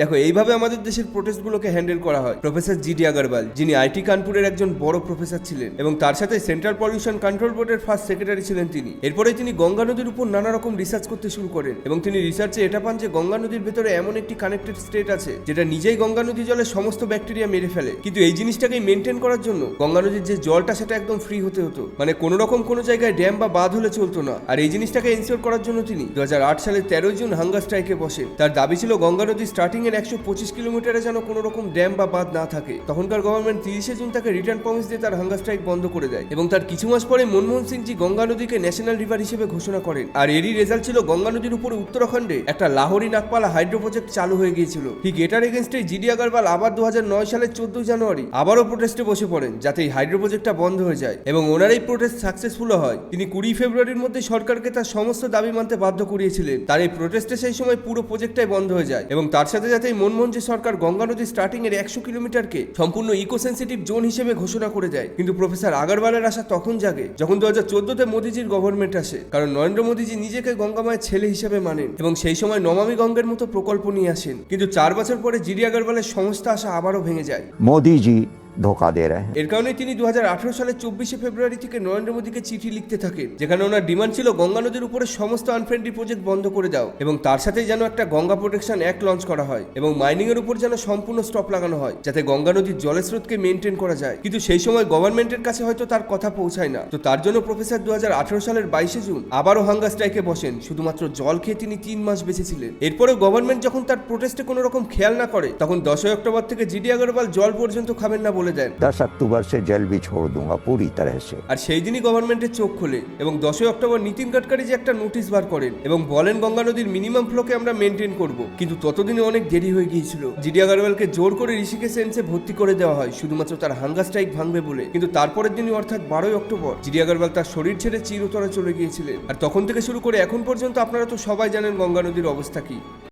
দেখো এইভাবে আমাদের দেশের প্রোটেস্টগুলোকে হ্যান্ডেল করা হয় প্রফেসর জিডি আগরওয়াল, যিনি আইটি কানপুরের একজন বড় প্রফেসর ছিলেন এবং তার সাথে সেন্ট্রাল পলিউশন কন্ট্রোল বোর্ডের ফার্স্ট সেক্রেটারি ছিলেন তিনি। এরপরে তিনি গঙ্গা নদীর উপর নানা রকম রিসার্চ করতে শুরু করেন এবং তিনি রিসার্চে এটা পান যে গঙ্গা নদীর ভেতরে এমন একটি কানেক্টেড স্টেট আছে যেটা নিজেই গঙ্গা নদী জলের সমস্ত ব্যাকটেরিয়া মেরে ফেলে। কিন্তু এই জিনিসটাকে মেনটেন করার জন্য গঙ্গা নদীর যে জলটা সেটা একদম ফ্রি হতে হতো, মানে কোনো রকম কোনো জায়গায় ড্যাম বা বাঁধ হলে চলতো না। আর এই জিনিসটাকে এনশিওর করার জন্য তিনি 2008 সালের 13 জুন হাঙ্গার স্ট্রাইকে বসেন। তার দাবি ছিল গঙ্গা নদী স্টার্টিং এর 125 কিলোমিটারে যেন কোনো রকম ড্যাম বা বাঁধ না থাকে। তখনকার গভর্নমেন্ট 30 জুন তাকে রিটার্ন প্রমিস দিয়ে তার হাঙ্গার স্ট্রাইক বন্ধ করে দেয় এবং তার কিছু মাস পরে মনমোহন সিং জি গঙ্গা নদীকে ন্যাশনাল রিভার হিসেবে ঘোষণা করেন। আর এরই রেজাল্ট ছিল গঙ্গা নদীর উপরে উত্তরাখণ্ডে একটা লাহোরি নাগপালা হাইড্রো প্রজেক্ট চালু হয়ে গিয়েছিল। ঠিক এটার এগেনস্টে জিডি আগরওয়াল আবার 2009 সালের 14 জানুয়ারি আবারও প্রোটেস্টে বসে পড়েন যাতে এই হাইড্রো প্রজেক্টটা বন্ধ হয়ে যায় এবং ওনার এই প্রোটেস্ট সাকসেসফুল হয়। তিনি 20 ফেব্রুয়ারির মধ্যে সরকারকে তার সমস্ত দাবি মানতে বাধ্য করিয়েছিলেন। তার এই প্রোটেস্টে সেই সময় পুরো প্রজেক্টটাই বন্ধ হয়ে যায় এবং তার সাথে সাথে মনমোহন জি সরকার গঙ্গা নদী স্টার্টিং এর 100 কিলোমিটারকে সম্পূর্ণ ইকো সেন্সিটিভ জোন হিসেবে ঘোষণা করে দেয়। কিন্তু প্রফেসর আগরওয়ালের আশা তখন জাগে যখন 2014-তে মোদিজির গভর্নমেন্ট আসে, কারণ নরেন্দ্র মোদিজি নিজেকে গঙ্গা মায়ের ছেলে হিসেবে মানেন এবং সেই সময় নমামি গঙ্গের মতো প্রকল্প নিয়ে আসেন। কিন্তু 4 বছর পরে জিডি আগরওয়ালের সমস্ত আশা আবারও ভেঙে যায়। मोदी जी धोखा दे रहे हैं। এর কারণে তিনি 2018 সালের 24 ফেব্রুয়ারি থেকে নরেন্দ্র মোদীকে চিঠি লিখতে থাকেন, যেখানে ওনার ডিমান্ড ছিল গঙ্গা নদীর উপরে সমস্ত আনফ্রেন্ডলি প্রজেক্ট বন্ধ করে দাও এবং তার সাথেই যেন একটা গঙ্গা প্রোটেকশন অ্যাক্ট লঞ্চ করা হয় এবং মাইনিং এর উপর যেন সম্পূর্ণ স্টপ লাগানো হয় যাতে গঙ্গা নদীর জলের স্রোতকে মেনটেন করা যায়। কিন্তু সেই সময় গভর্নমেন্টের কাছে হয়তো তার কথা পৌঁছায় না। তো তার জন্য প্রফেসর 2018 সালের 22 জুন আবারও হাঙ্গার স্ট্রাইকে বসেন। শুধুমাত্র জল খেয়ে তিনি 3 মাস বেঁচেছিলেন। এরপরেও গভর্নমেন্ট যখন তার প্রোটেস্টে কোনো রকম খেয়াল না করে তখন 10 অক্টোবর থেকে জিডি আগরওয়াল জল পর্যন্ত খাবেন না বলে দেন। 10 अक्टूबर से जल भी छोड़ दूंगा पूरी तरह से। আর সেই দিনই গভর্নমেন্টের চোখ খোলে এবং 10 অক্টোবর নীতিন গাডকারি যে একটা নোটিশ বার করেন এবং বলেন গঙ্গা নদীর মিনিমাম ফ্লোকে আমরা মেনটেন করব। কিন্তু ততদিনে অনেক দেরি হয়ে গিয়েছিল। জিডি আগরওয়ালকে জোর করে ঋষিকেশ এমসে ভর্তি করে দেওয়া হয় শুধুমাত্র তার হাঙ্গার স্ট্রাইক ভাঙবে বলে। কিন্তু তারপরের দিনই অর্থাৎ 12 অক্টোবর জিডি আগরওয়াল তার শরীর ছেড়ে চিরতরে চলে গিয়েছিলেন। আর তখন থেকে শুরু করে এখন পর্যন্ত আপনারা তো সবাই জানেন গঙ্গা নদীর অবস্থা কি।